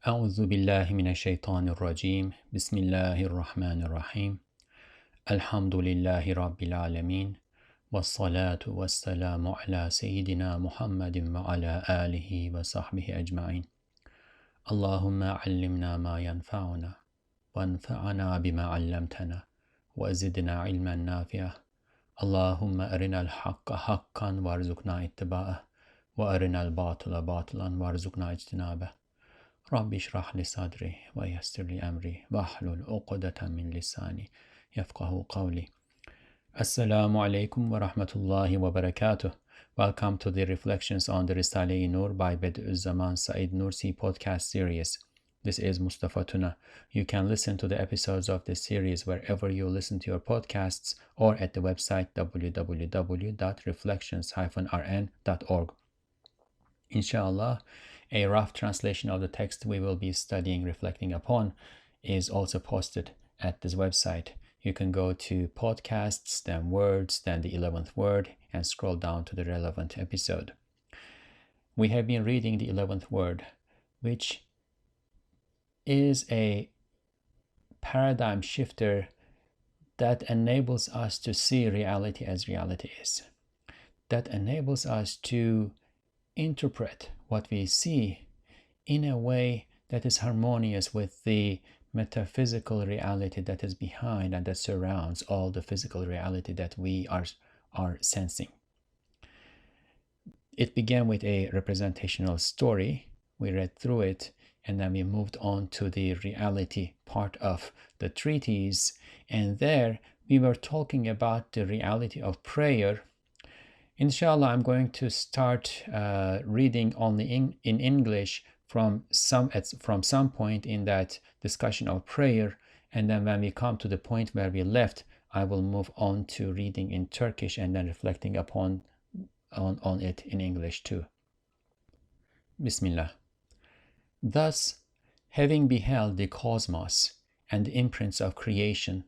أعوذ بالله من الشيطان الرجيم بسم الله الرحمن الرحيم الحمد لله رب العالمين والصلاة والسلام على سيدنا محمد وعلى آله وصحبه أجمعين اللهم علمنا ما ينفعنا وانفعنا بما علمتنا وزدنا علما نافعا اللهم أرنا الحق حقا وارزقنا اتباعه وأرنا الباطل باطلا وارزقنا اجتنابه رب اشرح لي صدري ويسر لي أمري واحلل عقدة من لساني يفقه قولي. Assalamu alaikum wa rahmatullahi wa barakatuh. Welcome to the Reflections on the Risale-i Nur by Bediuzzaman Said Nursi podcast series. This is Mustafa Tuna. You can listen to the episodes of this series wherever you listen to your podcasts or at the website www.reflections-rn.org. Inshallah, a rough translation of the text we will be studying, reflecting upon, is also posted at this website. You can go to podcasts, then words, then the 11th word, and scroll down to the relevant episode. We have been reading the 11th word, which is a paradigm shifter that enables us to see reality as reality is, that enables us to interpret what we see in a way that is harmonious with the metaphysical reality that is behind and that surrounds all the physical reality that we are sensing. It began with a representational story. We read through it, and then we moved on to the reality part of the treatise, and there we were talking about the reality of prayer. Inshallah, I'm going to start reading only in English from some point in that discussion of prayer, and then when we come to the point where we left, I will move on to reading in Turkish and then reflecting upon it in English too. Bismillah. Thus, having beheld the cosmos and the imprints of creation,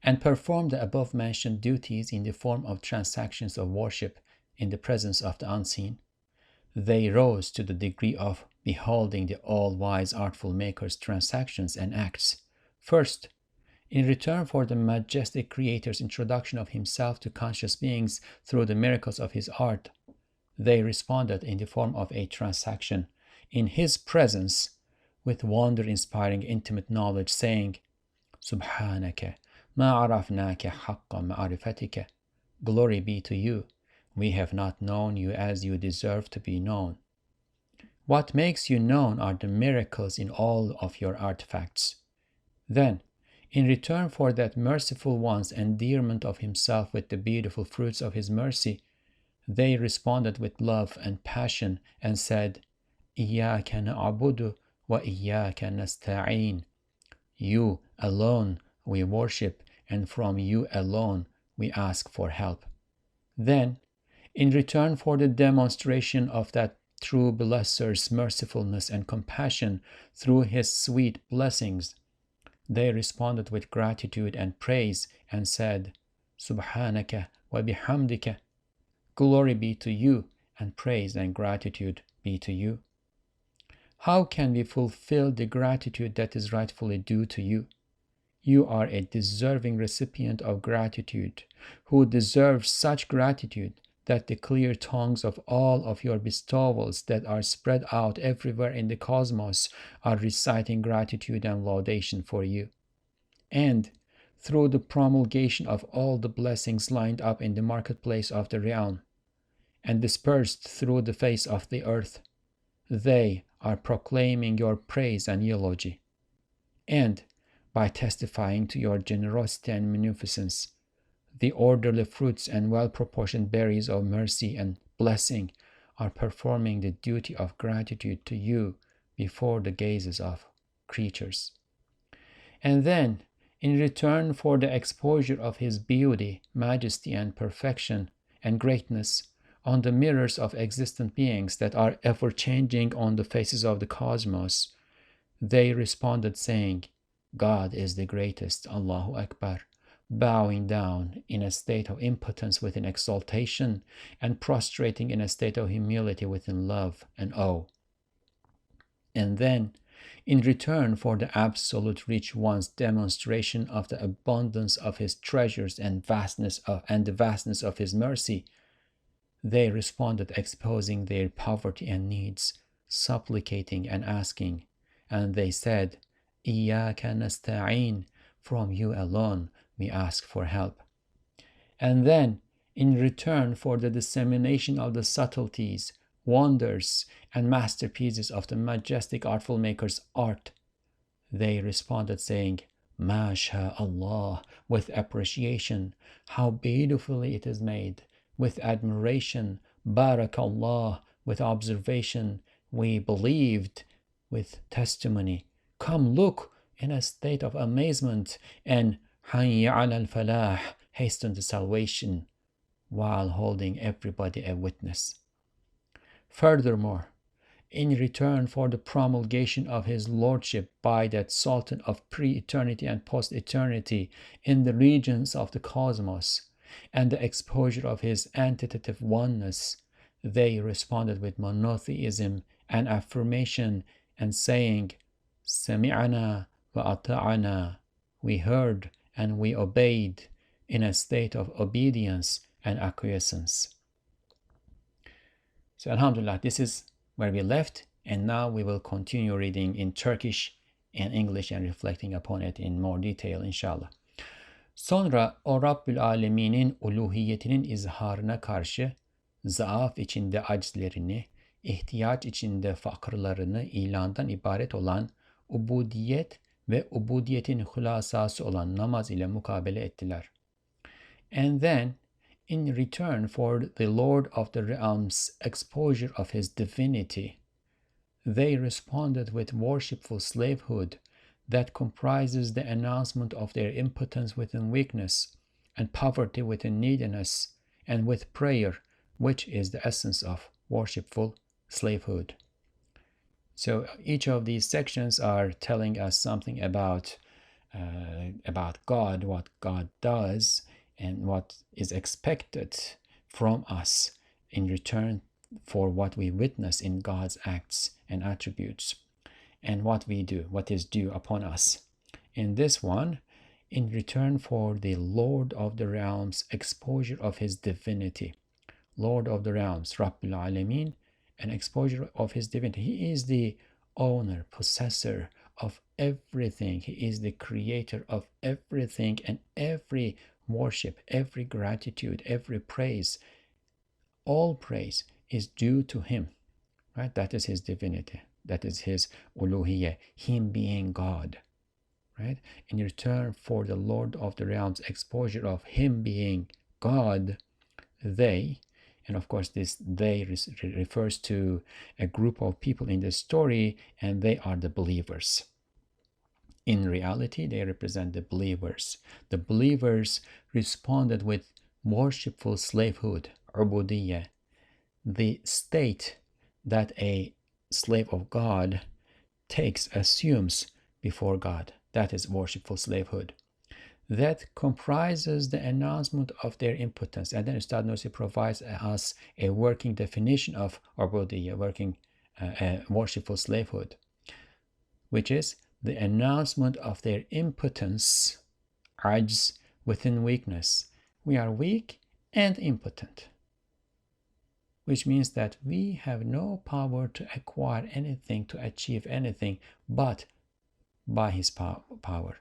and performed the above-mentioned duties in the form of transactions of worship in the presence of the unseen, they rose to the degree of beholding the all-wise artful Maker's transactions and acts. First, in return for the majestic Creator's introduction of himself to conscious beings through the miracles of his art, they responded in the form of a transaction in his presence with wonder-inspiring intimate knowledge, saying, Subhanaka, ma arafnaka haqqa ma'arifatika. Glory be to you. We have not known you as you deserve to be known. What makes you known are the miracles in all of your artifacts. Then, in return for that merciful one's endearment of himself with the beautiful fruits of his mercy, they responded with love and passion and said, Iyyaka na'budu wa iyyaka nasta'in. You alone we worship, and from you alone we ask for help. Then, in return for the demonstration of that true blesser's mercifulness and compassion through his sweet blessings, they responded with gratitude and praise and said, Subhanaka wa bihamdika. Glory be to you, and praise and gratitude be to you. How can we fulfill the gratitude that is rightfully due to you? You are a deserving recipient of gratitude, who deserves such gratitude that the clear tongues of all of your bestowals that are spread out everywhere in the cosmos are reciting gratitude and laudation for you. And through the promulgation of all the blessings lined up in the marketplace of the realm and dispersed through the face of the earth, they are proclaiming your praise and eulogy. And by testifying to your generosity and munificence, the orderly fruits and well-proportioned berries of mercy and blessing are performing the duty of gratitude to you before the gazes of creatures. And then, in return for the exposure of his beauty, majesty, and perfection and greatness on the mirrors of existent beings that are ever-changing on the faces of the cosmos, they responded saying, God is the greatest, Allahu Akbar, bowing down in a state of impotence within exaltation and prostrating in a state of humility within love and awe. And then, In return for the absolute rich one's demonstration of the abundance of his treasures and the vastness of his mercy, they responded exposing their poverty and needs, supplicating and asking, and they said, "Iyaka nasta'in, from you alone we ask for help." And then, in return for the dissemination of the subtleties, wonders, and masterpieces of the majestic artful maker's art, they responded saying, "Masha Allah," with appreciation, "how beautifully it is made," with admiration, "Barakallah," with observation, "we believed," with testimony, "come look," in a state of amazement, and "Hayya ala al-falah," hasten to salvation, while holding everybody a witness. Furthermore, in return for the promulgation of his lordship by that Sultan of pre-eternity and post-eternity in the regions of the cosmos, and the exposure of his antitative oneness, they responded with monotheism and affirmation and saying, "Sami'ana wa ata'ana," we heard and we obeyed, in a state of obedience and acquiescence. So alhamdulillah, this is where we left, and now we will continue reading in Turkish and English and reflecting upon it in more detail inşallah. Sonra o Rabbül Alemin'in uluhiyetinin izharına karşı zaaf içinde aczlerini, ihtiyaç içinde fakırlarını ilandan ibaret olan ubudiyet ve ubudiyetin hülasası olan namaz ile mukabele ettiler. And then, in return for the Lord of the Realm's exposure of his divinity, they responded with worshipful slavehood that comprises the announcement of their impotence within weakness and poverty within neediness, and with prayer, which is the essence of worshipful slavehood. So each of these sections are telling us something about God, what God does, and what is expected from us in return for what we witness in God's acts and attributes, and what we do, what is due upon us. In this one, in return for the Lord of the Realms' exposure of his divinity, Lord of the Realms, Rabbul Alamin, an exposure of his divinity. He is the owner, possessor of everything. He is the creator of everything, and every worship, every gratitude, every praise, all praise is due to him, right? That is his divinity. That is his uluhiyah, him being God, right? In return for the Lord of the Realms' exposure of him being God, they, and of course this they refers to a group of people in the story, and they are the believers. In reality, they represent the believers. The believers responded with worshipful slavehood, ubudiyya, the state that a slave of God assumes before God. That is worshipful slavehood. That comprises the announcement of their impotence. And then Ustad Nursi provides us a working definition of ubudiyya, worshipful slavehood, which is the announcement of their impotence, ajz, within weakness. We are weak and impotent, which means that we have no power to acquire anything, to achieve anything, but by his power.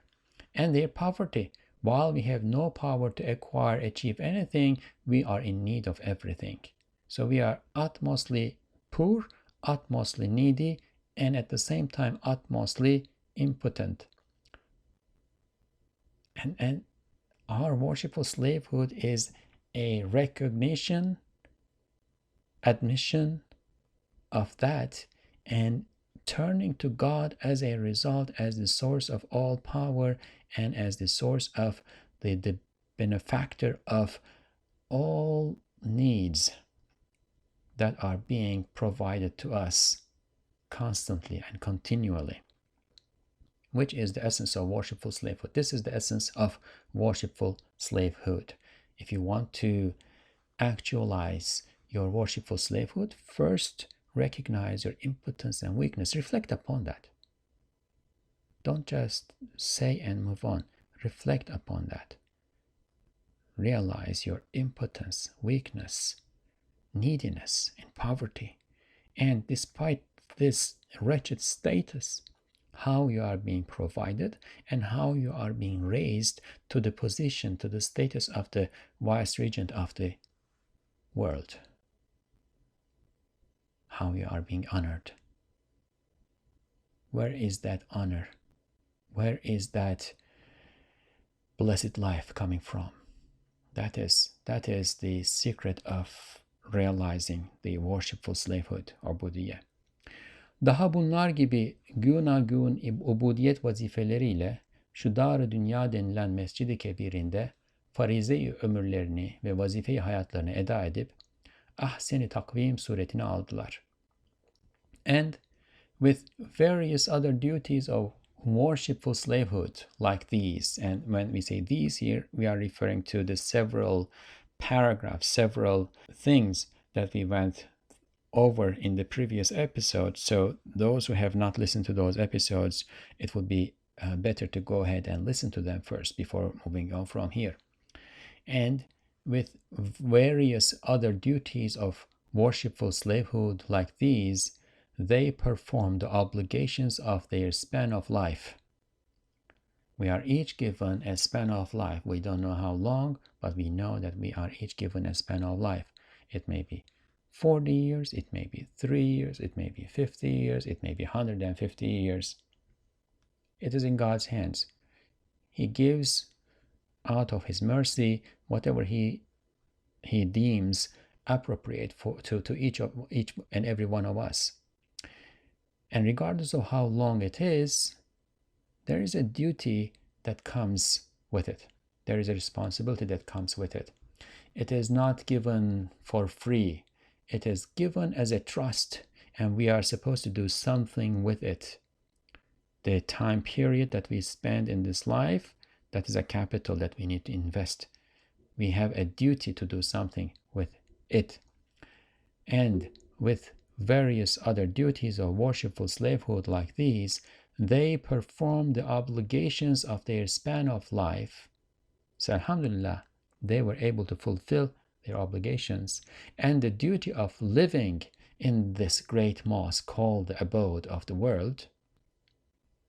And their poverty, while we have no power to acquire, achieve anything, we are in need of everything. So we are utmostly poor, utmostly needy, and at the same time utmostly impotent. And our worshipful slavehood is a recognition, admission of that, and turning to God as a result, as the source of all power, and as the source of the benefactor of all needs that are being provided to us constantly and continually, which is the essence of worshipful slavehood. This is the essence of worshipful slavehood. If you want to actualize your worshipful slavehood, first recognize your impotence and weakness. Reflect upon that. Don't just say and move on. Reflect upon that. Realize your impotence, weakness, neediness, and poverty. And despite this wretched status, how you are being provided and how you are being raised to the position, to the status of the vice-regent of the world. How you are being honored. Where is that honor? Where is that blessed life coming from? That is the secret of realizing the worshipful slavehood or Budiyye. Daha bunlar gibi günagun ubudiyet vazifeleriyle şu dar-ı dünya denilen mescid-i kebirinde farize-i ömürlerini ve vazife-i hayatlarını eda edip ahsen-i takvim suretini aldılar. And with various other duties of worshipful slavehood like these, and when we say these here, we are referring to the several paragraphs, several things that we went over in the previous episode. So those who have not listened to those episodes, it would be better to go ahead and listen to them first before moving on from here. And with various other duties of worshipful slavehood like these, they perform the obligations of their span of life. We are each given a span of life. We don't know how long, but we know that we are each given a span of life. It may be 40 years, it may be 3 years, it may be 50 years, it may be 150 years. It is in God's hands. He gives out of His mercy whatever He deems appropriate to each and every one of us. And regardless of how long it is, there is a duty that comes with it. There is a responsibility that comes with it. It is not given for free. It is given as a trust, and we are supposed to do something with it. The time period that we spend in this life, that is a capital that we need to invest. We have a duty to do something with it. And with various other duties of worshipful slavehood like these, they perform the obligations of their span of life. So alhamdulillah, they were able to fulfill their obligations. And the duty of living in this great mosque called the abode of the world,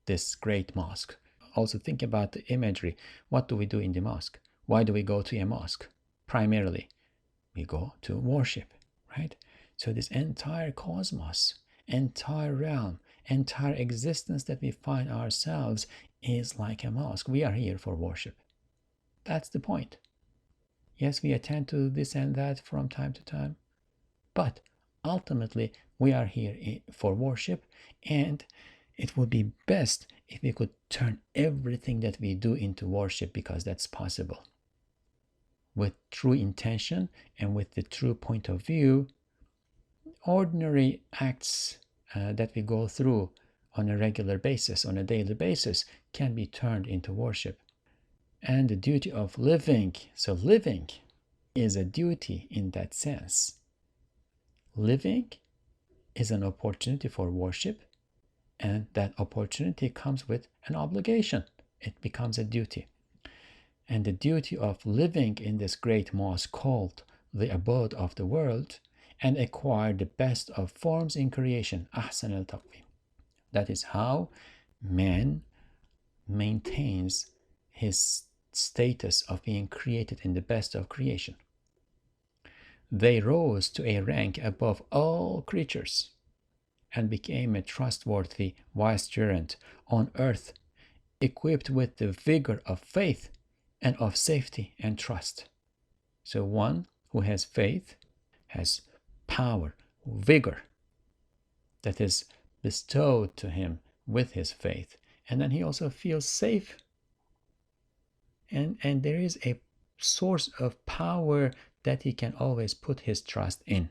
this great mosque. Also think about the imagery. What do we do in the mosque? Why do we go to a mosque? Primarily, we go to worship, right? So this entire cosmos, entire realm, entire existence that we find ourselves is like a mosque. We are here for worship. That's the point. Yes, we attend to this and that from time to time, but ultimately we are here for worship, and it would be best if we could turn everything that we do into worship, because that's possible. With true intention and with the true point of view, ordinary acts that we go through on a regular basis, on a daily basis, can be turned into worship. And the duty of living. So living is a duty in that sense. Living is an opportunity for worship, and that opportunity comes with an obligation. It becomes a duty. And the duty of living in this great mosque called the abode of the world and acquire the best of forms in creation, ahsan al-taqwim. That is how man maintains his status of being created in the best of creation. They rose to a rank above all creatures and became a trustworthy vicegerent on earth, equipped with the vigor of faith and of safety and trust. So one who has faith has power, vigor that is bestowed to him with his faith, and then he also feels safe, and there is a source of power that he can always put his trust in.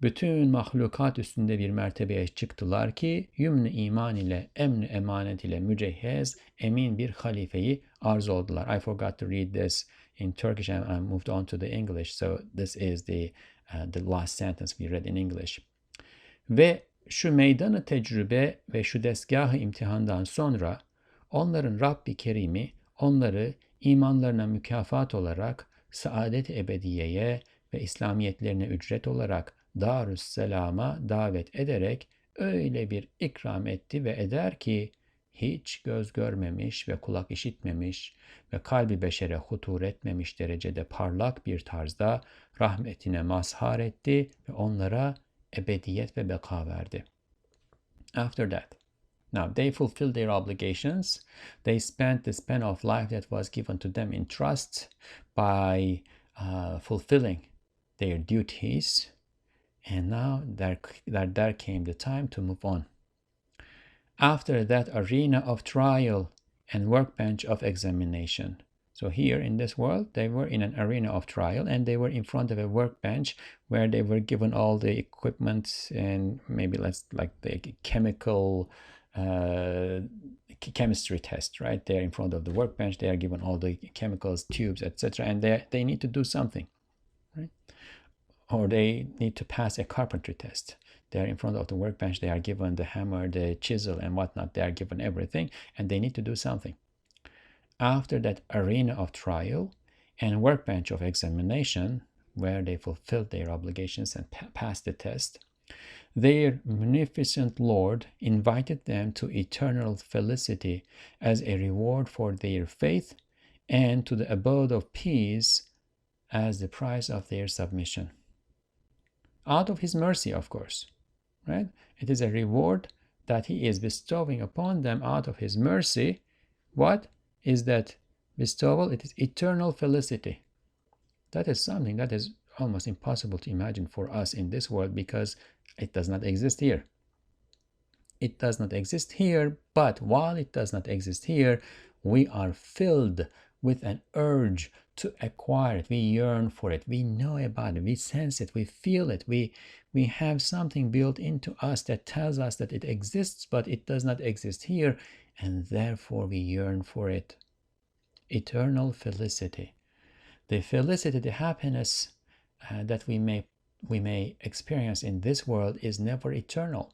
Bütün mahlukat üstünde bir mertebeye çıktılar ki yümnü iman ile emn emanet ile mücehhez emin bir halifeyi arz oldular. I forgot to read this in Turkish and I moved on to the English. So this is the last sentence we read in English. Ve şu meydanı tecrübe ve şu desgahı imtihandan sonra onların Rabbi Kerim'i onları imanlarına mükafat olarak saadet-i ebediyeye ve İslamiyetlerine ücret olarak Darüsselam'a davet ederek öyle bir ikram etti ve eder ki hiç göz görmemiş ve kulak işitmemiş ve kalbi beşere hutur etmemiş derecede parlak bir tarzda rahmetine mazhar etti ve onlara ebediyet ve beka verdi. After that, now they fulfilled their obligations. They spent the span of life that was given to them in trust by fulfilling their duties. And now there came the time to move on. After that arena of trial and workbench of examination. So here in this world, they were in an arena of trial and they were in front of a workbench where they were given all the equipment and maybe like the chemical chemistry test, right? They're in front of the workbench, they are given all the chemicals, tubes, etc. And they need to do something, right? Or they need to pass a carpentry test. They are in front of the workbench, they are given the hammer, the chisel, and whatnot. They are given everything, and they need to do something. After that arena of trial and workbench of examination, where they fulfilled their obligations and passed the test, their munificent Lord invited them to eternal felicity as a reward for their faith and to the abode of peace as the price of their submission. Out of His mercy, of course, right? It is a reward that He is bestowing upon them out of His mercy. What is that bestowal? It is eternal felicity. That is something that is almost impossible to imagine for us in this world because it does not exist here. It does not exist here, but while it does not exist here, we are filled with an urge to acquire it. We yearn for it. We know about it. We sense it. We feel it. We have something built into us that tells us that it exists, but it does not exist here, and therefore we yearn for it. Eternal felicity. The felicity, the happiness that we may experience in this world is never eternal.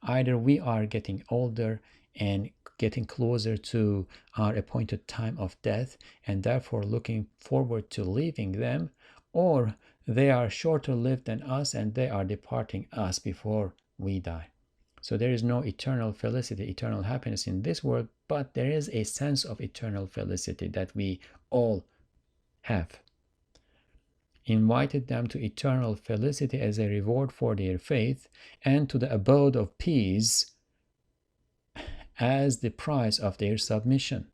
Either we are getting older and getting closer to our appointed time of death and therefore looking forward to leaving them, or they are shorter lived than us and they are departing us before we die. So there is no eternal felicity, eternal happiness in this world, but there is a sense of eternal felicity that we all have. Invited them to eternal felicity as a reward for their faith and to the abode of peace as the price of their submission.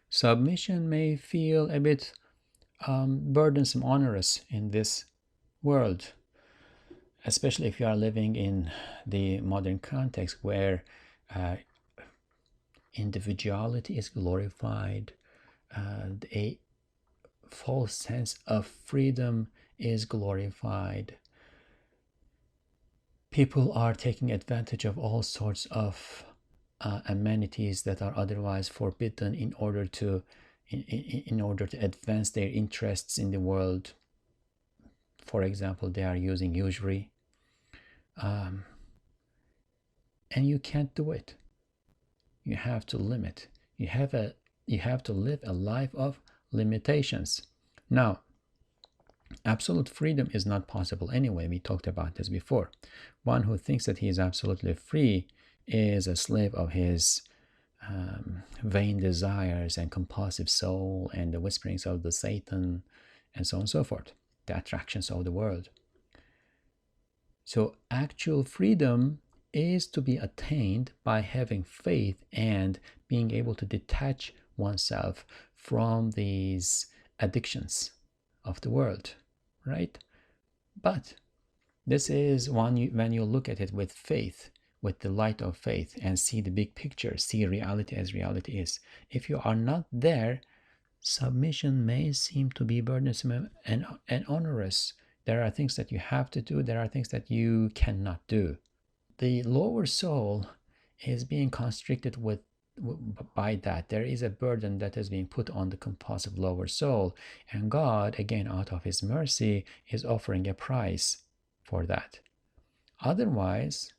Submission may feel a bit burdensome, onerous in this world, especially if you are living in the modern context where individuality is glorified, a false sense of freedom is glorified. People are taking advantage of all sorts of amenities that are otherwise forbidden in order to advance their interests in the world. For example, they are using usury, and you can't do it. You have to limit. You have to live a life of limitations. Now, absolute freedom is not possible anyway. We talked about this before. One who thinks that he is absolutely free is a slave of his vain desires and compulsive soul and the whisperings of the Satan and so on and so forth, the attractions of the world. So actual freedom is to be attained by having faith and being able to detach oneself from these addictions of the world, right? But this is when you look at it with faith, with the light of faith, and see the big picture, see reality as reality is. If you are not there, submission may seem to be burdensome and onerous. There are things that you have to do, there are things that you cannot do. The lower soul is being constricted by that. There is a burden that is being put on the compulsive lower soul, and God, again out of His mercy, is offering a price for that. Otherwise,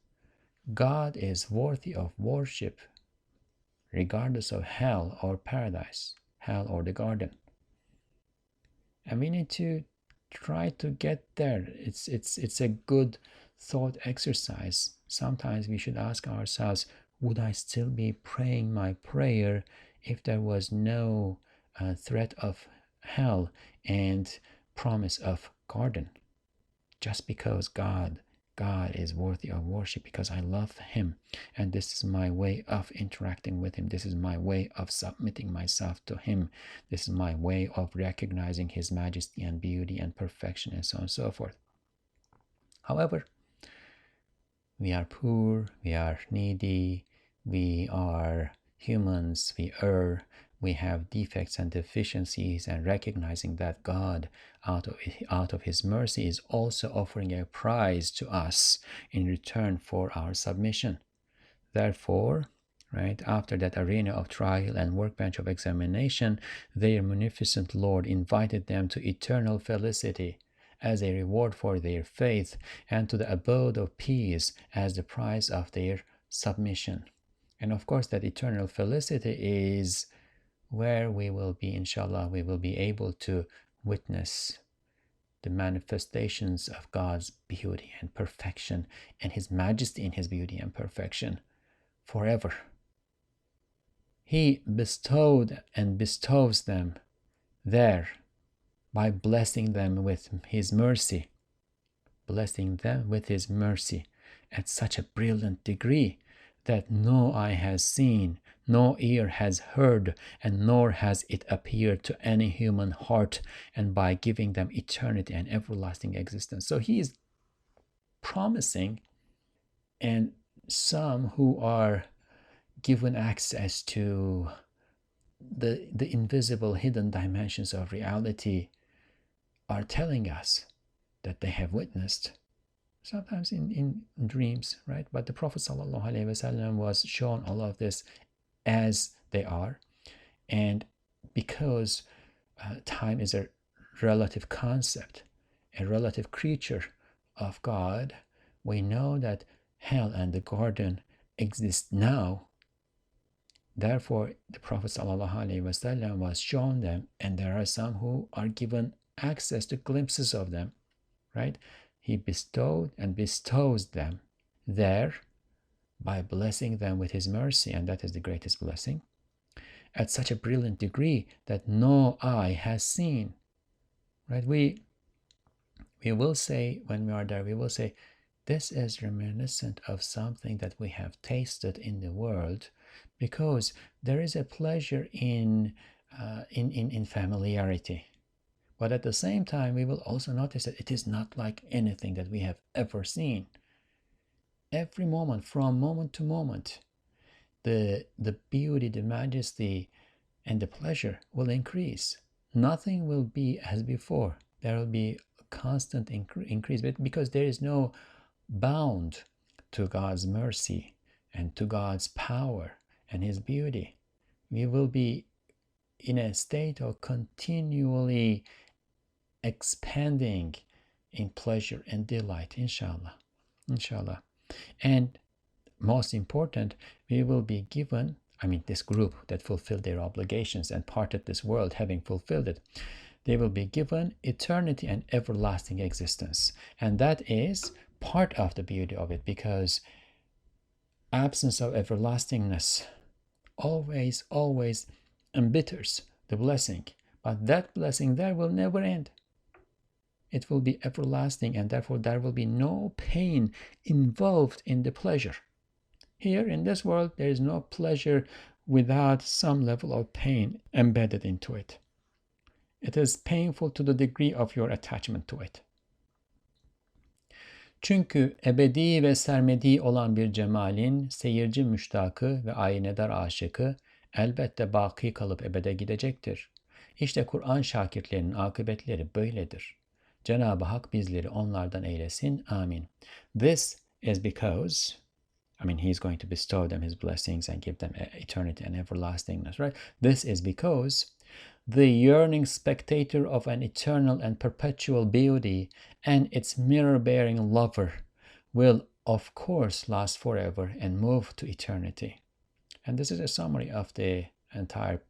God is worthy of worship regardless of hell or paradise, hell or the garden. And we need to try to get there. It's a good thought exercise. Sometimes we should ask ourselves, would I still be praying my prayer if there was no threat of hell and promise of garden? Just because God is worthy of worship, because I love him, and this is my way of interacting with him. This is my way of submitting myself to him. This is my way of recognizing his majesty and beauty and perfection, and so on and so forth. However, we are poor, we are needy, we are humans, we err, we have defects and deficiencies, and recognizing that God, out of his mercy, is also offering a prize to us in return for our submission. Therefore, right after that arena of trial and workbench of examination, their munificent Lord invited them to eternal felicity as a reward for their faith, and to the abode of peace as the prize of their submission. And of course, that eternal felicity is where we will be, inshallah, we will be able to witness the manifestations of God's beauty and perfection and his majesty in his beauty and perfection forever. He bestowed and bestows them there by blessing them with his mercy, at such a brilliant degree that no eye has seen, no ear has heard, and nor has it appeared to any human heart, and by giving them eternity and everlasting existence. So he is promising, and some who are given access to the invisible hidden dimensions of reality are telling us that they have witnessed, sometimes in dreams, right? But the Prophet ﷺ was shown all of this as they are. And because time is a relative concept, a relative creature of God, we know that hell and the garden exist now. Therefore, the Prophet ﷺ was shown them, and there are some who are given access to glimpses of them, right? He bestowed and bestows them there by blessing them with his mercy, and that is the greatest blessing, at such a brilliant degree that no eye has seen, right? We will say, when we are there, we will say, this is reminiscent of something that we have tasted in the world, because there is a pleasure in familiarity. But at the same time, we will also notice that it is not like anything that we have ever seen. Every moment, from moment to moment, the beauty, the majesty, and the pleasure will increase. Nothing will be as before. There will be a constant increase, because there is no bound to God's mercy and to God's power and his beauty. We will be in a state of continually expanding in pleasure and delight, inshallah. And most important, we will be given, this group that fulfilled their obligations and parted this world having fulfilled it, they will be given eternity and everlasting existence. And that is part of the beauty of it, because absence of everlastingness always embitters the blessing. But that blessing there will never end. It will be everlasting, and therefore there will be no pain involved in the pleasure. Here in this world, there is no pleasure without some level of pain embedded into it. It is painful to the degree of your attachment to it. Çünkü ebedi ve sermedi olan bir cemalin seyirci müştakı ve aynedar aşıkı elbette baki kalıp ebede gidecektir. İşte Kur'an şakirtlerinin akıbetleri böyledir. Cenab-ı Hak bizleri onlardan eylesin. Amin. This is because, he's going to bestow them his blessings and give them eternity and everlastingness, right? This is because the yearning spectator of an eternal and perpetual beauty and its mirror-bearing lover will of course last forever and move to eternity. And this is a summary of the entire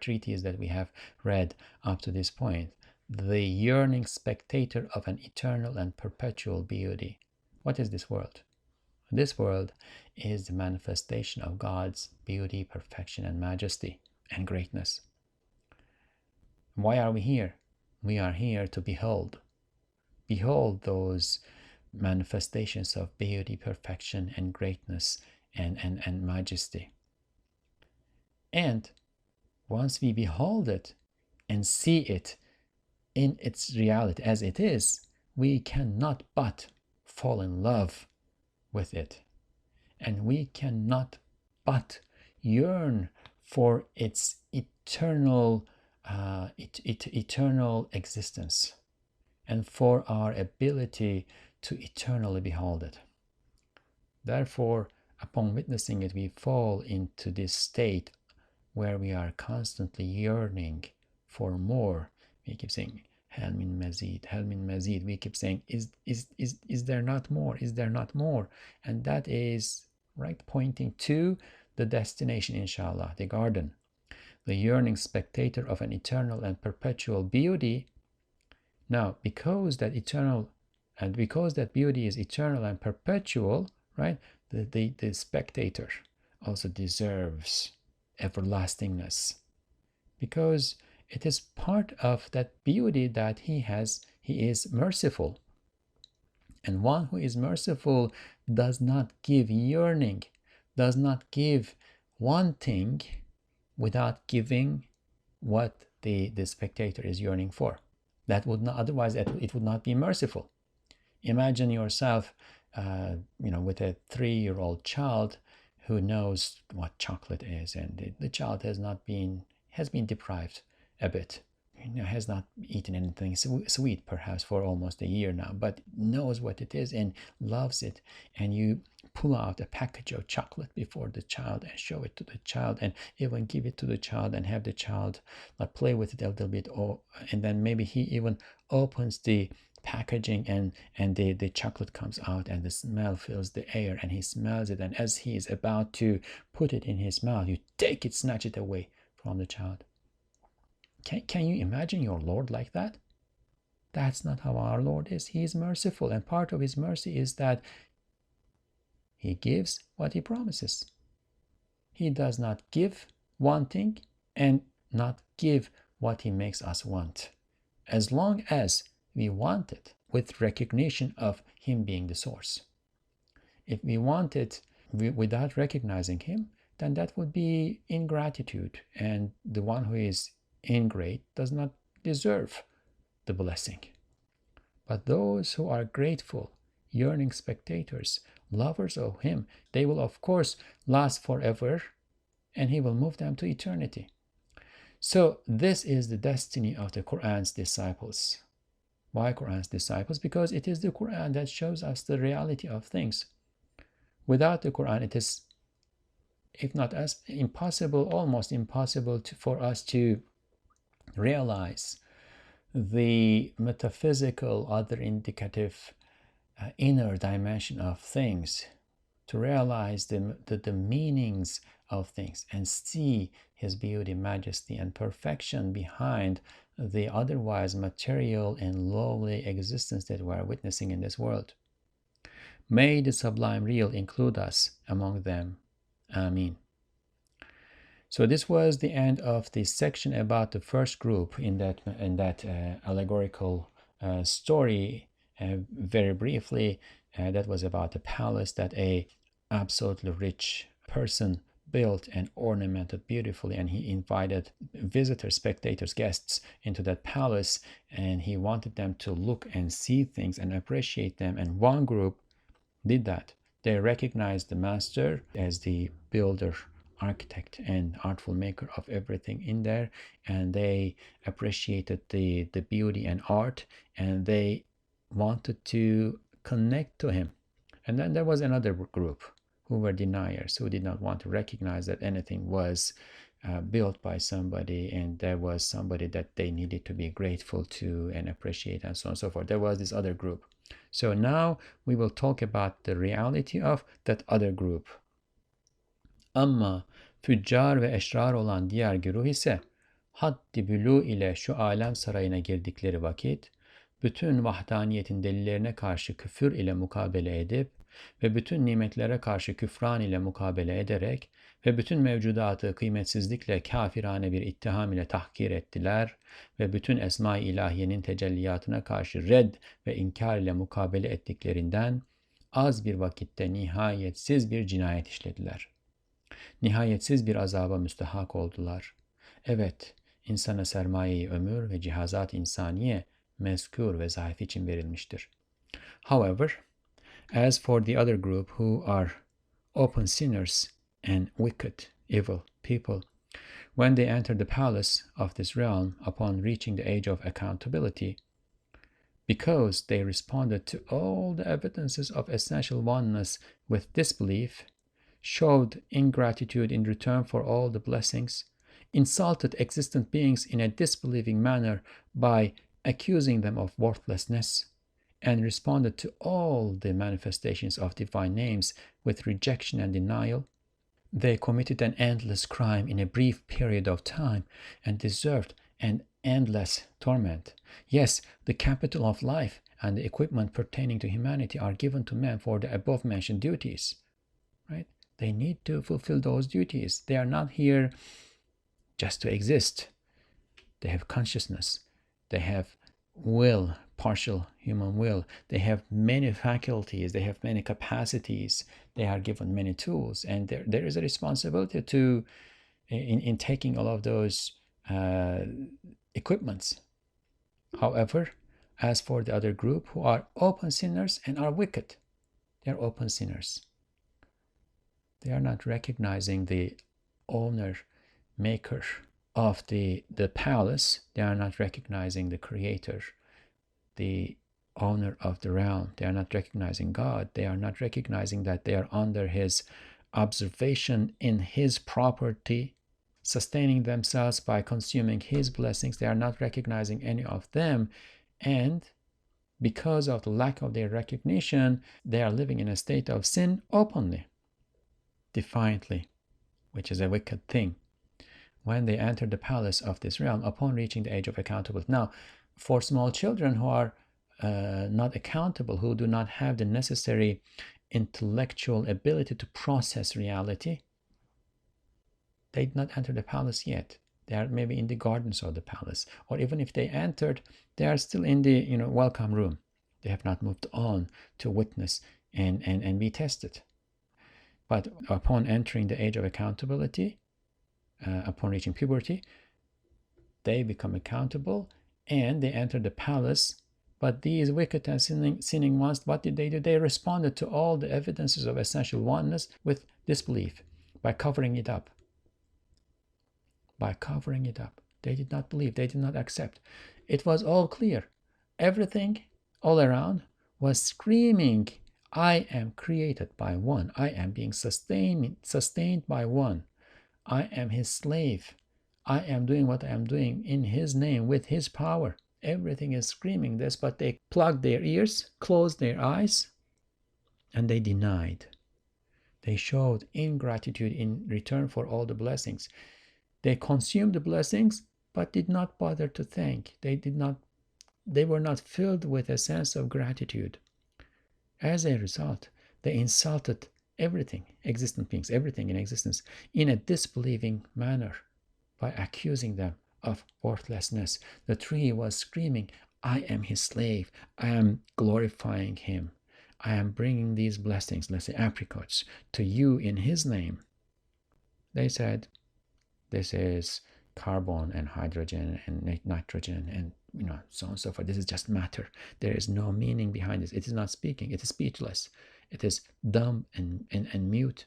treatise that we have read up to this point. The yearning spectator of an eternal and perpetual beauty. What is this world? This world is the manifestation of God's beauty, perfection, and majesty and greatness. Why are we here? We are here to behold those manifestations of beauty, perfection, and greatness and majesty. And once we behold it and see it in its reality as it is, we cannot but fall in love with it. And we cannot but yearn for its eternal existence and for our ability to eternally behold it. Therefore, upon witnessing it, we fall into this state where we are constantly yearning for more. We keep saying, Hal min mazid, Hal min mazid. We keep saying, is there not more? Is there not more? And that is right pointing to the destination, inshallah, the garden. The yearning spectator of an eternal and perpetual beauty. Now, because that beauty is eternal and perpetual, right? The spectator also deserves everlastingness, because it is part of that beauty that he is merciful. And one who is merciful does not give yearning, does not give wanting without giving what the spectator is yearning for. That would not, otherwise it would not be merciful. Imagine yourself with a 3-year-old child who knows what chocolate is, and the child has been deprived a bit, has not eaten anything sweet perhaps for almost a year now, but knows what it is and loves it. And you pull out a package of chocolate before the child and show it to the child, and even give it to the child and have the child play with it a little bit, and then maybe he even opens the packaging and the chocolate comes out and the smell fills the air and he smells it, and as he is about to put it in his mouth, you take it, snatch it away from the child. Can you imagine your Lord like that? That's not how our Lord is. He is merciful, and part of his mercy is that he gives what he promises. He does not give wanting and not give what he makes us want, as long as we want it with recognition of him being the source. If we want it without recognizing him, then that would be ingratitude, and the one who is ingrate does not deserve the blessing. But those who are grateful, yearning spectators, lovers of him, they will of course last forever, and he will move them to eternity. So this is the destiny of the Qur'an's disciples. Why Qur'an's disciples? Because it is the Qur'an that shows us the reality of things. Without the Qur'an, it is, if not as impossible, almost impossible for us to realize the metaphysical, other indicative inner dimension of things, to realize the meanings of things and see his beauty, majesty, and perfection behind the otherwise material and lowly existence that we are witnessing in this world. May the sublime real include us among them. Ameen. So this was the end of the section about the first group in that allegorical story. Very briefly, that was about a palace that a absolutely rich person built and ornamented beautifully, and he invited visitors, spectators, guests into that palace, and he wanted them to look and see things and appreciate them. And one group did that. They recognized the master as the builder, architect, and artful maker of everything in there, and they appreciated the beauty and art, and they wanted to connect to him. And then there was another group who were deniers, who did not want to recognize that anything was built by somebody, and there was somebody that they needed to be grateful to and appreciate, and so on and so forth. There was this other group. So now we will talk about the reality of that other group. Ama füccar ve eşrar olan diğer güruh ise haddi bülû ile şu alem sarayına girdikleri vakit bütün vahdaniyetin delillerine karşı küfür ile mukabele edip ve bütün nimetlere karşı küfran ile mukabele ederek ve bütün mevcudatı kıymetsizlikle kafirane bir ittiham ile tahkir ettiler ve bütün esma-i ilahiyenin tecelliyatına karşı red ve inkar ile mukabele ettiklerinden az bir vakitte nihayetsiz bir cinayet işlediler. Nihayetsiz bir azaba müstehak oldular. Evet, insana sermaye-i ömür ve cihazat insaniye mezkur ve zayıf için verilmiştir. However, as for the other group who are open sinners and wicked, evil people, when they enter the palace of this realm upon reaching the age of accountability, because they responded to all the evidences of essential oneness with disbelief, showed ingratitude in return for all the blessings, insulted existent beings in a disbelieving manner by accusing them of worthlessness, and responded to all the manifestations of divine names with rejection and denial, they committed an endless crime in a brief period of time and deserved an endless torment. Yes, the capital of life and the equipment pertaining to humanity are given to men for the above-mentioned duties, right? They need to fulfill those duties. They are not here just to exist. They have consciousness. They have will, partial human will. They have many faculties. They have many capacities. They are given many tools. And there is a responsibility to, in taking all of those equipments. However, as for the other group who are open sinners and are wicked, they are open sinners. They are not recognizing the owner, maker of the palace. They are not recognizing the creator, the owner of the realm. They are not recognizing God. They are not recognizing that they are under his observation in his property, sustaining themselves by consuming his blessings. They are not recognizing any of them. And because of the lack of their recognition, they are living in a state of sin openly, defiantly, which is a wicked thing, when they enter the palace of this realm upon reaching the age of accountability. Now, for small children who are not accountable, who do not have the necessary intellectual ability to process reality, they did not enter the palace yet. They are maybe in the gardens of the palace, or even if they entered, they are still in the welcome room. They have not moved on to witness and be tested. But upon entering the age of accountability, upon reaching puberty, they become accountable and they enter the palace. But these wicked and sinning ones, what did they do? They responded to all the evidences of essential oneness with disbelief, by covering it up. By covering it up. They did not believe, they did not accept. It was all clear. Everything all around was screaming, I am created by one. I am being sustained by one. I am his slave. I am doing what I am doing in his name, with his power. Everything is screaming this, but they plugged their ears, closed their eyes, and they denied. They showed ingratitude in return for all the blessings. They consumed the blessings, but did not bother to thank. They were not filled with a sense of gratitude. As a result, they insulted everything, existent beings, everything in existence, in a disbelieving manner, by accusing them of worthlessness. The tree was screaming, I am his slave. I am glorifying him. I am bringing these blessings, let's say apricots, to you in his name. They said, this is carbon and hydrogen and nitrogen and so on and so forth. This is just matter. There is no meaning behind this. It is not speaking. It is speechless. It is dumb and mute.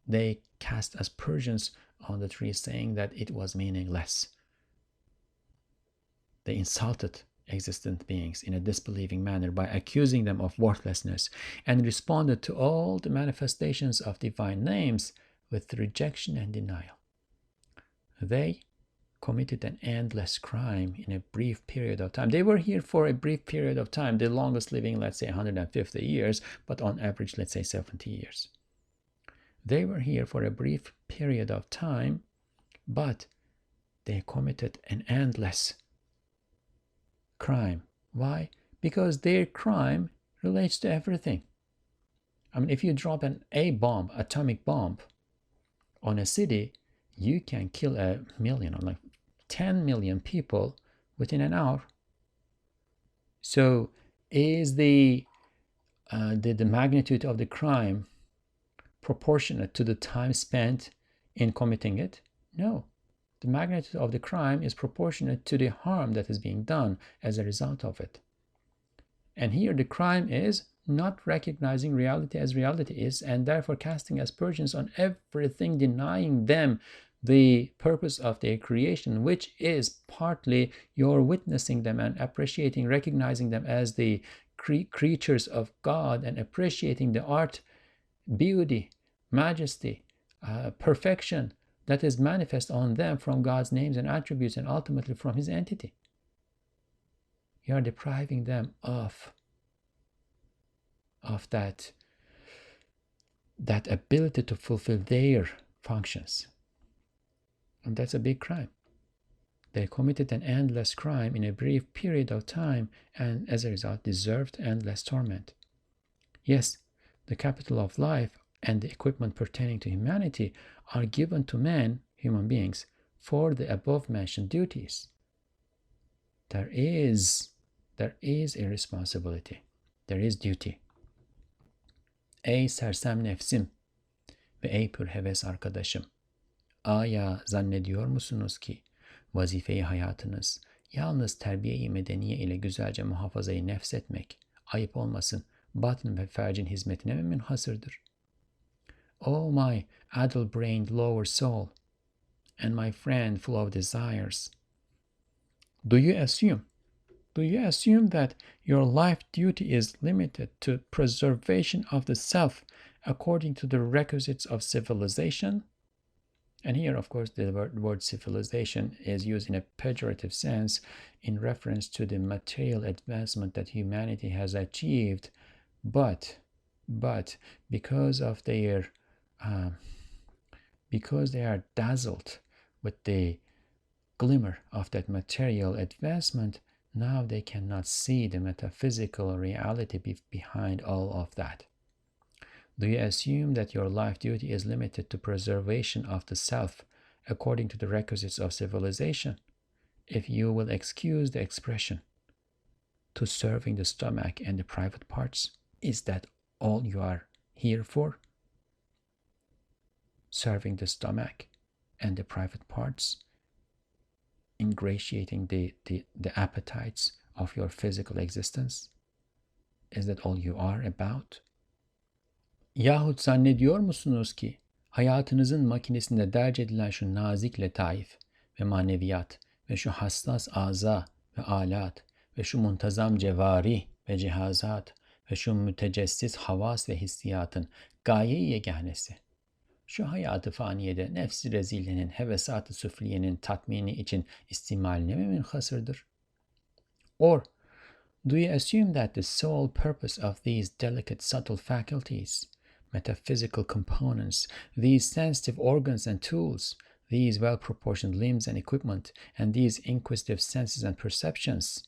They cast aspersions on the tree, saying that it was meaningless. They insulted existent beings in a disbelieving manner by accusing them of worthlessness, and responded to all the manifestations of divine names with rejection and denial. They committed an endless crime in a brief period of time. They were here for a brief period of time, the longest living, let's say 150 years, but on average, let's say 70 years. They were here for a brief period of time, but they committed an endless crime. Why? Because their crime relates to everything. I mean, if you drop an atomic bomb on a city, you can kill 1 million or like 10 million people within an hour. So is the magnitude of the crime proportionate to the time spent in committing it? No. The magnitude of the crime is proportionate to the harm that is being done as a result of it. And here the crime is not recognizing reality as reality is, and therefore casting aspersions on everything, denying them the purpose of their creation, which is partly your witnessing them and appreciating, recognizing them as the creatures of God and appreciating the art, beauty, majesty, perfection that is manifest on them from God's names and attributes and ultimately from His entity. You are depriving them of that ability to fulfill their functions. And that's a big crime. They committed an endless crime in a brief period of time and as a result deserved endless torment. Yes, the capital of life and the equipment pertaining to humanity are given to men, human beings, for the above-mentioned duties. There is a responsibility. There is duty. Ey sersem nefsim ve ey pürheves arkadaşım. Aya zannediyor musunuz ki vazife-i hayatınız yalnız terbiye-i medeniye ile güzelce muhafazayı nefsetmek, ayıp olmasın, batın ve fercin hizmetine mi münhasırdır? Oh my addle-brained lower soul, and my friend full of desires, do you assume that your life duty is limited to preservation of the self according to the requisites of civilization? And here, of course, the word civilization is used in a pejorative sense in reference to the material advancement that humanity has achieved, but because they are dazzled with the glimmer of that material advancement, now they cannot see the metaphysical reality behind all of that. Do you assume that your life duty is limited to preservation of the self according to the requisites of civilization? If you will excuse the expression, to serving the stomach and the private parts, is that all you are here for? Serving the stomach and the private parts, ingratiating the appetites of your physical existence? Is that all you are about? Yahut zannediyor musunuz ki hayatınızın makinesinde derc edilen şu nazik letaif ve maneviyat ve şu hassas aza ve alat ve şu muntazam cevari ve cihazat ve şu mütecessis havas ve hissiyatın gaye-i yeganesi, şu hayatı faniyede nefs-i rezilenin, hevesat-ı süfliyenin tatmini için istimaline mi münhasırdır? Or, do you assume that the sole purpose of these delicate subtle faculties, metaphysical components, these sensitive organs and tools, these well-proportioned limbs and equipment, and these inquisitive senses and perceptions,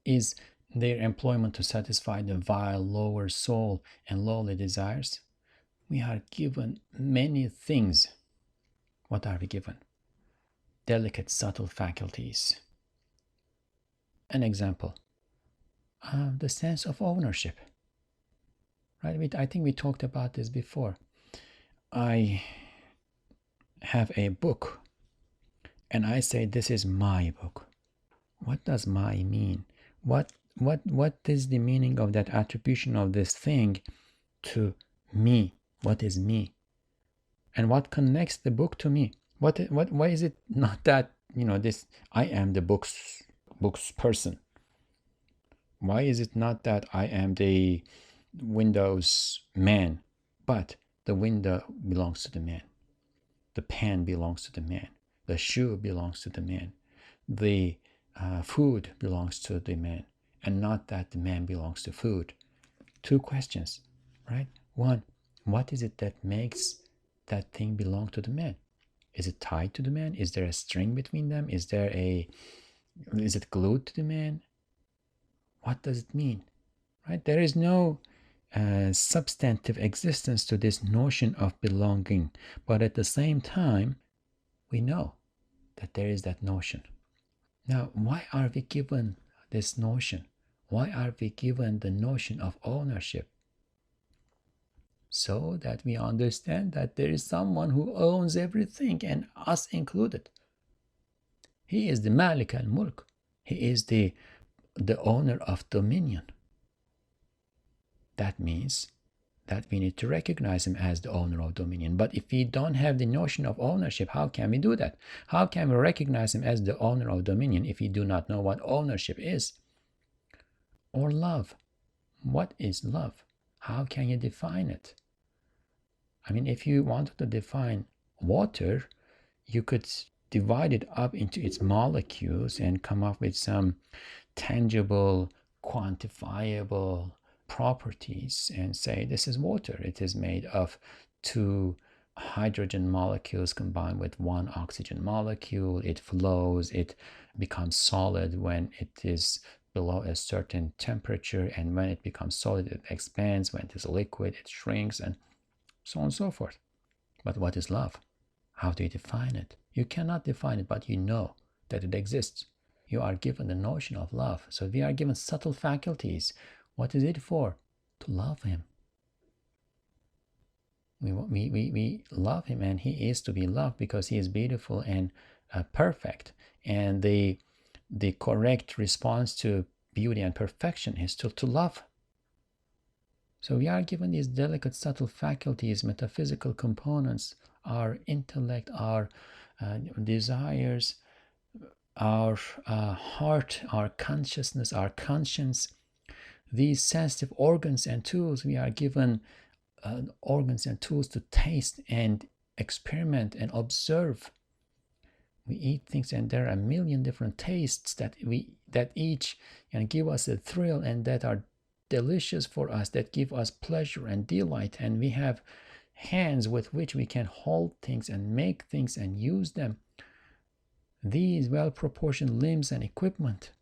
is their employment to satisfy the vile lower soul and lowly desires? We are given many things. What are we given? Delicate, subtle faculties. An example, the sense of ownership. Right? I think we talked about this before. I have a book, and I say this is my book. What does my mean? What is the meaning of that attribution of this thing to me? What is me? And what connects the book to me? Why is it not that, this I am the book's person? Why is it not that I am the window's man, but the window belongs to the man, the pen belongs to the man, The shoe belongs to the man. The food belongs to the man, and not that the man belongs to food. Two questions, right? One, what is it that makes that thing belong to the man? Is it tied to the man? Is there a string between them? Is it glued to the man? What does it mean? Right? There is no substantive existence to this notion of belonging, but at the same time, we know that there is that notion. Now, why are we given this notion? Why are we given the notion of ownership? So that we understand that there is someone who owns everything, and us included. He is the Malik al-Mulk. He is the owner of dominion. That means that we need to recognize him as the owner of dominion. But if we don't have the notion of ownership, how can we do that? How can we recognize him as the owner of dominion if we do not know what ownership is? Or love. What is love? How can you define it? I mean, if you wanted to define water, you could divide it up into its molecules and come up with some tangible, quantifiable properties and say this is water. It is made of 2 hydrogen molecules combined with 1 oxygen molecule. It flows. It becomes solid when it is below a certain temperature, and when it becomes solid, it expands. When it is liquid, it shrinks, and so on and so forth. But what is love? How do you define it? You cannot define it, but you know that it exists. You are given the notion of love. So we are given subtle faculties. What is it for? To love him. We love him, and he is to be loved because he is beautiful and perfect. And the correct response to beauty and perfection is to love. So we are given these delicate, subtle faculties, metaphysical components, our intellect, our desires, our heart, our consciousness, our conscience. These sensitive organs and tools, we are given organs and tools to taste and experiment and observe. We eat things, and there are a million different tastes that each can give us a thrill, and that are delicious for us, that give us pleasure and delight. And we have hands with which we can hold things and make things and use them. These well-proportioned limbs and equipment,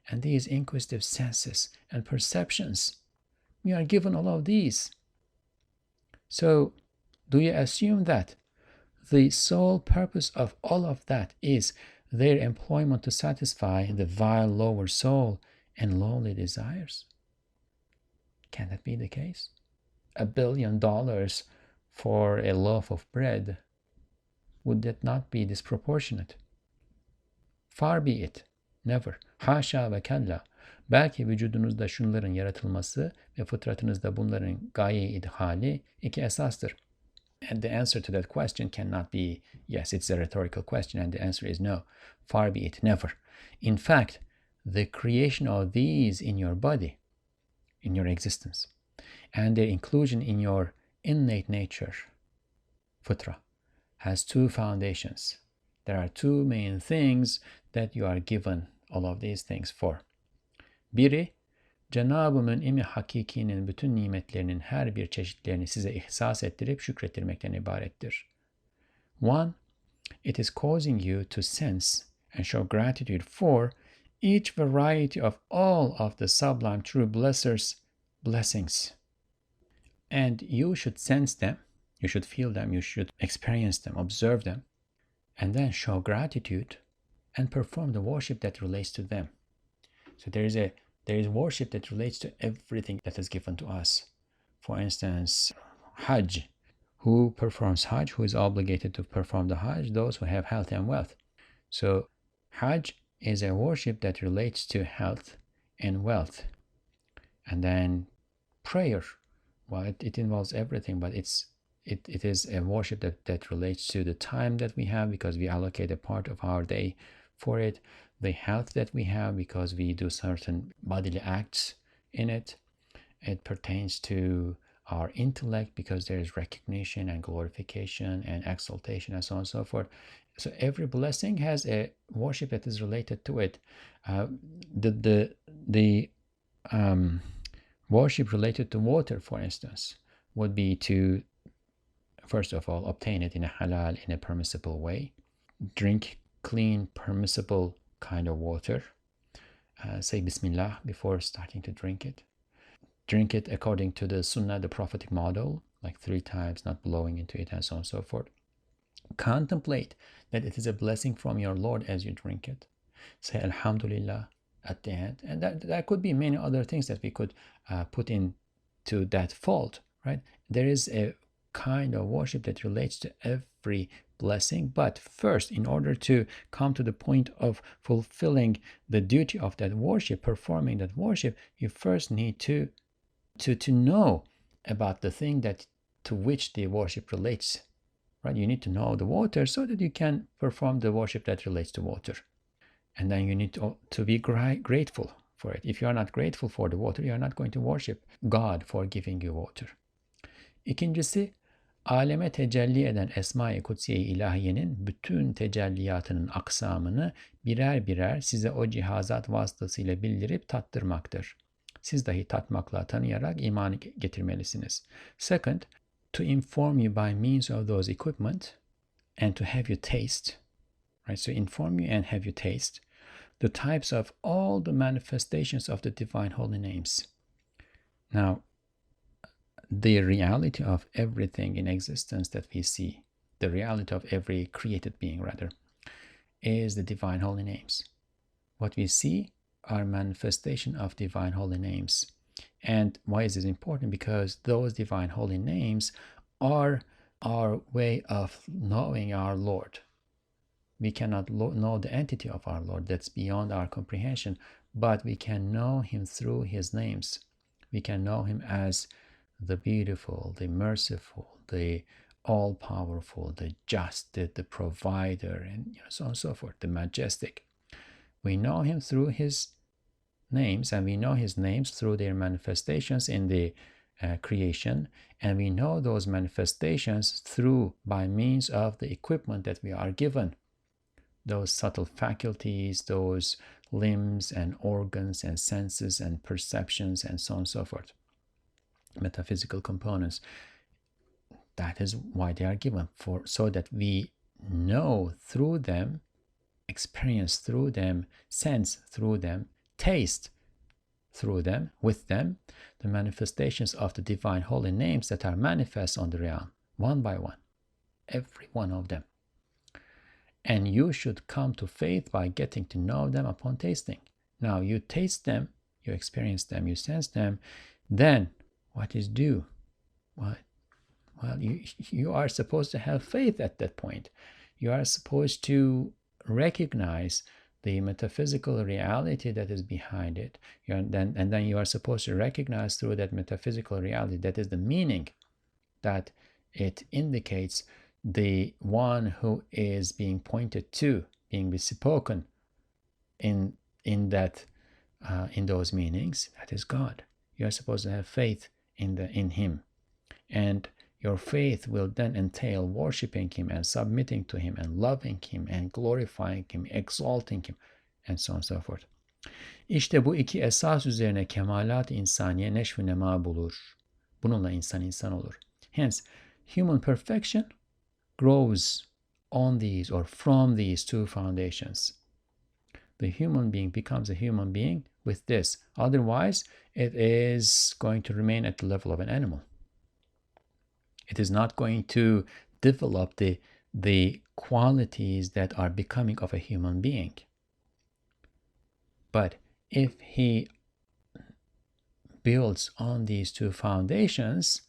and these inquisitive senses and perceptions, we are given all of these. So do you assume that the sole purpose of all of that is their employment to satisfy the vile lower soul and lowly desires? Can that be the case? $1 billion for a loaf of bread, would that not be disproportionate? Far be it. Never. Haşa ve kella. Belki vücudunuzda şunların yaratılması ve fıtratınızda bunların gaye idhali iki esastır. And the answer to that question cannot be yes, it's a rhetorical question, and the answer is no. Far be it. Never. In fact, the creation of these in your body, in your existence, and their inclusion in your innate nature, fıtra, has 2 foundations. There are 2 main things that you are given all of these things for. Biri, Cenab-ı Mün'im-i Hakiki'nin bütün nimetlerinin her bir çeşitlerini size ihsas ettirip şükrettirmekten ibarettir. 1. It is causing you to sense and show gratitude for each variety of all of the sublime true blessers' blessings. And you should sense them, you should feel them, you should experience them, observe them, and then show gratitude and perform the worship that relates to them. So there is worship that relates to everything that is given to us. For instance, Hajj. Who performs Hajj? Who is obligated to perform the Hajj? Those who have health and wealth. So Hajj is a worship that relates to health and wealth. And then prayer, well, it involves everything, but it is a worship that relates to the time that we have, because we allocate a part of our day for it, the health that we have because we do certain bodily acts in it. It pertains to our intellect, because there is recognition and glorification and exaltation and so on and so forth. So every blessing has a worship that is related to it. The worship related to water, for instance, would be to, first of all, obtain it in a halal, in a permissible way. Drink clean, permissible kind of water. Say Bismillah before starting to drink it. Drink it according to the Sunnah, the prophetic model, like 3 times, not blowing into it, and so on and so forth. Contemplate that it is a blessing from your Lord as you drink it. Say Alhamdulillah at the end. And that could be many other things that we could put into that fold, right? There is a kind of worship that relates to every blessing. But first, in order to come to the point of fulfilling the duty of that worship, performing that worship, you first need to know about the thing that to which the worship relates, right? You need to know the water so that you can perform the worship that relates to water. And then you need to be grateful for it. If you are not grateful for the water, you are not going to worship God for giving you water. İkincisi, aleme tecelli eden Esma-i Kutsiye-i İlahiye'nin bütün tecelliyatının aksamını birer birer size o cihazat vasıtasıyla bildirip tattırmaktır. Siz dahi tatmakla tanıyarak imanı getirmelisiniz. Second, to inform you by means of those equipment and to have you taste, right? So inform you and have you taste the types of all the manifestations of the divine holy names. Now, the reality of everything in existence that we see, the reality of every created being, rather, is the divine holy names. What we see are manifestation of divine holy names. And why is this important? Because those divine holy names are our way of knowing our Lord. We cannot know the entity of our Lord. That's beyond our comprehension. But we can know him through his names. We can know him as the beautiful, the merciful, the all-powerful, the just, the provider, and so on and so forth, the majestic. We know him through his names, and we know his names through their manifestations in the creation, and we know those manifestations by means of the equipment that we are given, those subtle faculties, those limbs and organs and senses and perceptions and so on and so forth, metaphysical components. That is why they are given, so that we know through them, experience through them, sense through them, taste through them, with them, the manifestations of the divine holy names that are manifest on the realm, one by one, every one of them. And you should come to faith by getting to know them upon tasting. Now you taste them, you experience them, you sense them, then what is due? Well, you are supposed to have faith at that point. You are supposed to recognize the metaphysical reality that is behind it. And then you are supposed to recognize through that metaphysical reality, that is the meaning that it indicates, the one who is being pointed to, being bespoken in those meanings, that is God. You are supposed to have faith in him, and your faith will then entail worshiping him and submitting to him and loving him and glorifying him, exalting him, and so on and so forth. İşte bu iki esas üzerine kemalat-ı insaniye neşv-i nema bulur. Bununla insan olur. Hence, human perfection grows on these or from these two foundations. The human being becomes a human being with this. Otherwise, it is going to remain at the level of an animal. It is not going to develop the qualities that are becoming of a human being. But if he builds on these two foundations,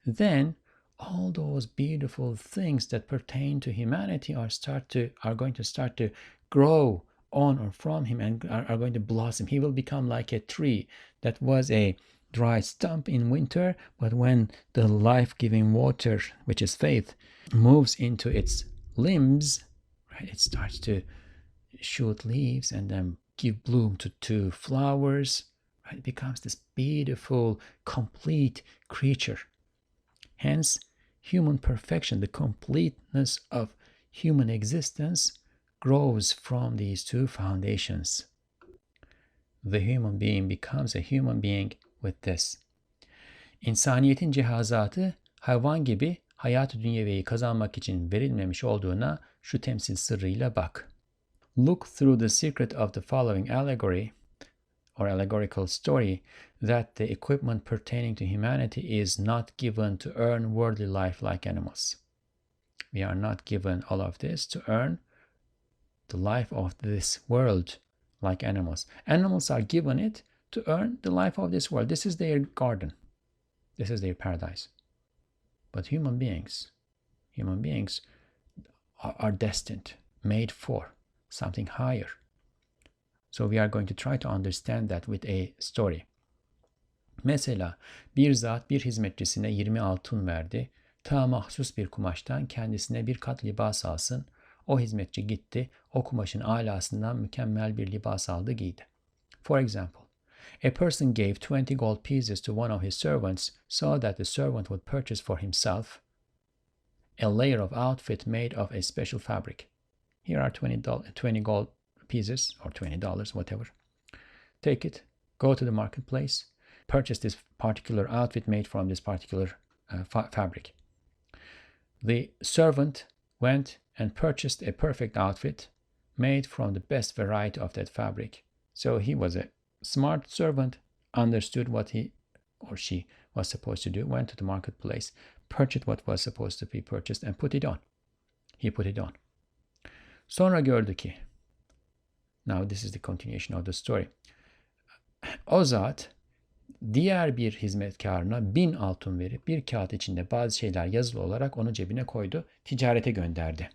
then all those beautiful things that pertain to humanity are going to start to grow on or from him and are going to blossom. He will become like a tree that was a dry stump in winter, but when the life-giving water, which is faith, moves into its limbs, right, it starts to shoot leaves and then give bloom to flowers. Right? It becomes this beautiful, complete creature. Hence, human perfection, the completeness of human existence, grows from these two foundations. The human being becomes a human being with this. İnsaniyetin cihazatı hayvan gibi hayat-ı dünyeviyi kazanmak için verilmemiş olduğuna şu temsil sırrıyla bak. Look through the secret of the following allegory or allegorical story that the equipment pertaining to humanity is not given to earn worldly life like animals. We are not given all of this to earn the life of this world like animals. Animals are given it to earn the life of this world. This is their garden. This is their paradise. But human beings are destined, made for something higher. So we are going to try to understand that with a story. Mesela bir zat bir hizmetçisine 20 altın verdi. Ta mahsus bir kumaştan kendisine bir kat libas alsın. O hizmetçi gitti. O kumaşın alasından mükemmel bir libas aldı giydi. For example, a person gave 20 gold pieces to one of his servants so that the servant would purchase for himself a layer of outfit made of a special fabric. Here are 20 gold pieces or $20, whatever. Take it, go to the marketplace, purchase this particular outfit made from this particular fabric. The servant went and purchased a perfect outfit made from the best variety of that fabric. So he was a smart servant, understood what he or she was supposed to do, went to the marketplace, purchased what was supposed to be purchased and put it on. He put it on. Sonra gördü ki, now this is the continuation of the story. O zat diğer bir hizmetkarına 1000 altın verip bir kağıt içinde bazı şeyler yazılı olarak onu cebine koydu, ticarete gönderdi.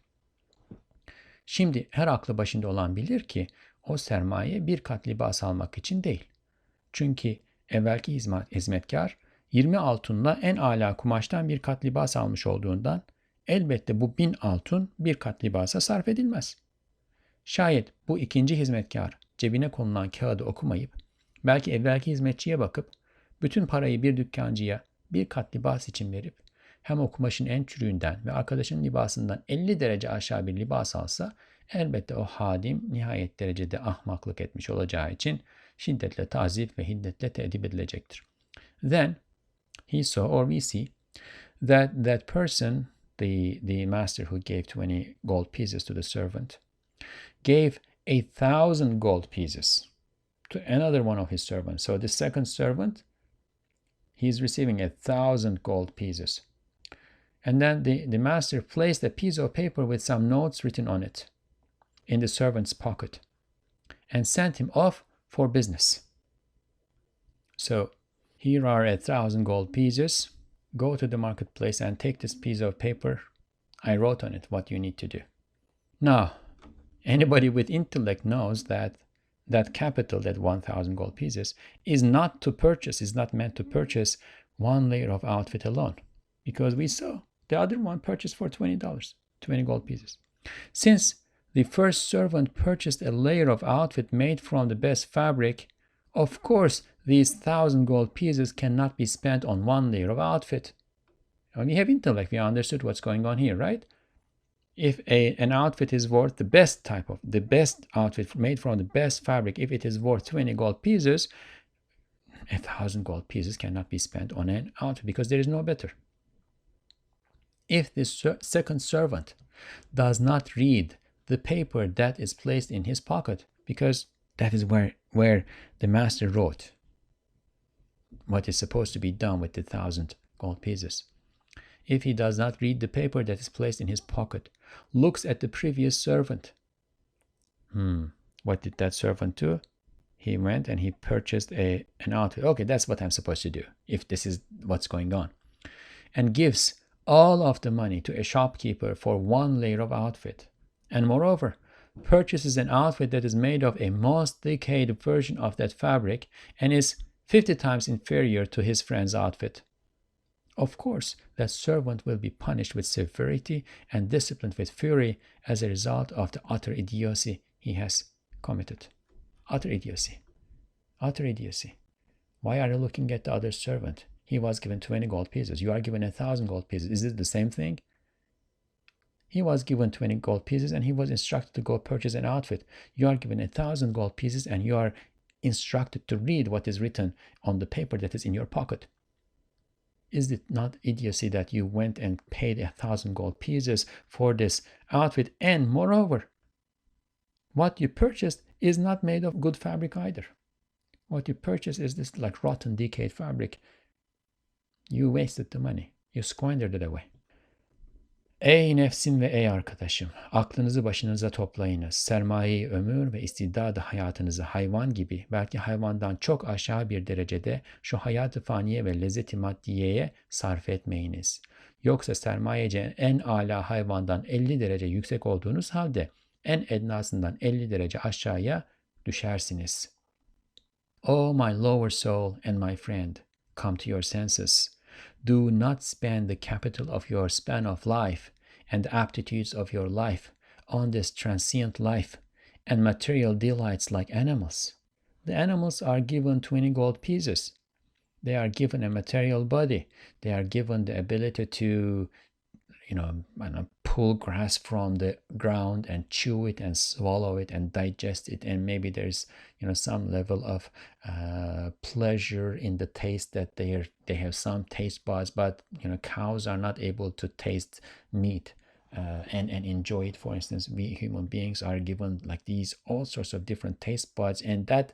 Şimdi her aklı başında olan bilir ki o sermaye bir kat libas almak için değil. Çünkü evvelki hizmetkar 20 altınla en âlâ kumaştan bir kat libas almış olduğundan elbette bu 1000 altın bir kat libasa sarf edilmez. Şayet bu ikinci hizmetkar cebine konulan kağıdı okumayıp belki evvelki hizmetçiye bakıp bütün parayı bir dükkancıya bir kat libas için verip hem o kumaşın en çürüğünden ve arkadaşının libasından 50 derece aşağı bir libas alsa elbette o hadim nihayet derecede ahmaklık etmiş olacağı için şiddetle tazif ve hiddetle teedip edilecektir. Then he saw or we see that person, the master who gave 20 gold pieces to the servant, gave 1,000 gold pieces to another one of his servants. So the second servant, he's receiving 1,000 gold pieces. And then the master placed a piece of paper with some notes written on it in the servant's pocket and sent him off for business. So here are 1,000 gold pieces. Go to the marketplace and take this piece of paper. I wrote on it what you need to do. Now, anybody with intellect knows that capital, that 1,000 gold pieces, is not meant to purchase one layer of outfit alone. Because we saw the other one purchased for $20, 20 gold pieces. Since the first servant purchased a layer of outfit made from the best fabric, of course, these 1,000 gold pieces cannot be spent on one layer of outfit. And we have intellect, we understood what's going on here, right? If an outfit is worth the best outfit made from the best fabric, if it is worth 20 gold pieces, 1,000 gold pieces cannot be spent on an outfit because there is no better. If this second servant does not read the paper that is placed in his pocket, because that is where the master wrote what is supposed to be done with the 1,000 gold pieces. If he does not read the paper that is placed in his pocket, looks at the previous servant. What did that servant do? He went and he purchased an outfit. Okay, that's what I'm supposed to do, if this is what's going on. And gives all of the money to a shopkeeper for one layer of outfit. And moreover, purchases an outfit that is made of a most decayed version of that fabric and is 50 times inferior to his friend's outfit. Of course, that servant will be punished with severity and disciplined with fury as a result of the utter idiocy he has committed. Utter idiocy. Utter idiocy. Why are you looking at the other servant? He was given 20 gold pieces. You are given 1,000 gold pieces. Is it the same thing? He was given 20 gold pieces and he was instructed to go purchase an outfit. You are given 1,000 gold pieces and you are instructed to read what is written on the paper that is in your pocket. Is it not idiocy that you went and paid 1,000 gold pieces for this outfit? And moreover, what you purchased is not made of good fabric either. What you purchased is this like rotten, decayed fabric. You wasted the money. You squandered it away. Ey nefsim ve ey arkadaşım, aklınızı başınıza toplayınız. Sermayeyi ömür ve istidadı hayatınızı hayvan gibi, belki hayvandan çok aşağı bir derecede şu hayatı faniye ve lezzeti maddiyeye sarf etmeyiniz. Yoksa sermayeci en âlâ hayvandan 50 derece yüksek olduğunuz halde en ednasından 50 derece aşağıya düşersiniz. Oh my lower soul and my friend, come to your senses. Do not spend the capital of your span of life and the aptitudes of your life on this transient life and material delights like animals. The animals are given 20 gold pieces. They are given a material body. They are given the ability to, pull grass from the ground and chew it and swallow it and digest it, and maybe there's some level of pleasure in the taste that they have some taste buds, but cows are not able to taste meat and enjoy it. For instance, we human beings are given like these all sorts of different taste buds, and that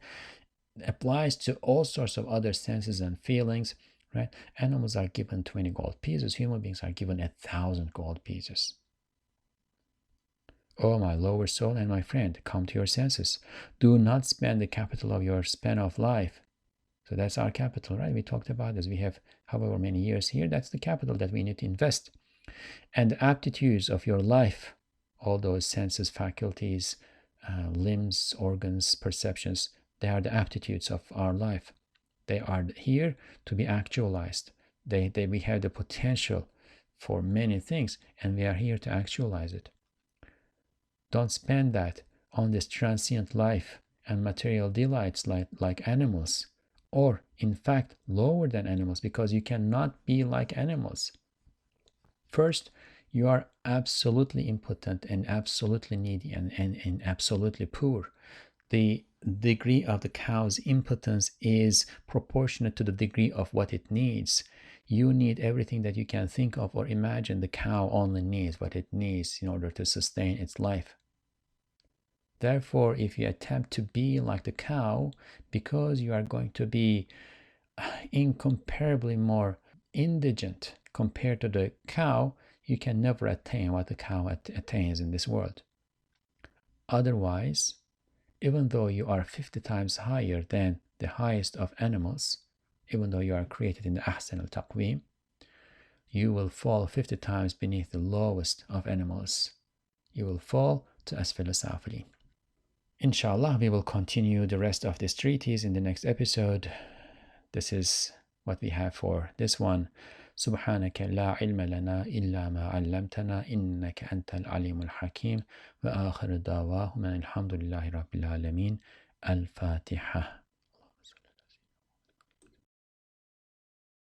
applies to all sorts of other senses and feelings. Right? Animals are given 20 gold pieces. Human beings are given 1,000 gold pieces. Oh, my lower soul and my friend, come to your senses. Do not spend the capital of your span of life. So that's our capital, right? We talked about this. We have however many years here. That's the capital that we need to invest. And the aptitudes of your life, all those senses, faculties, limbs, organs, perceptions, they are the aptitudes of our life. They are here to be actualized. We have the potential for many things, and we are here to actualize it. Don't spend that on this transient life and material delights like animals, or in fact lower than animals, because you cannot be like animals. First, you are absolutely impotent and absolutely needy and absolutely poor. The degree of the cow's impotence is proportionate to the degree of what it needs. You need everything that you can think of or imagine. The cow only needs what it needs in order to sustain its life. Therefore, if you attempt to be like the cow, because you are going to be incomparably more indigent compared to the cow, you can never attain what the cow attains in this world. Otherwise, even though you are 50 times higher than the highest of animals, even though you are created in the Ahsan al-Taqweem, you will fall 50 times beneath the lowest of animals. You will fall to Asfal al-Safilin. Inshallah, we will continue the rest of this treatise in the next episode. This is what we have for this one. سبحانك لا علم لنا إلا ما علمتنا إنك أنت العليم الحكيم وآخر دعواهم الحمد لله رب العالمين. الفاتحة.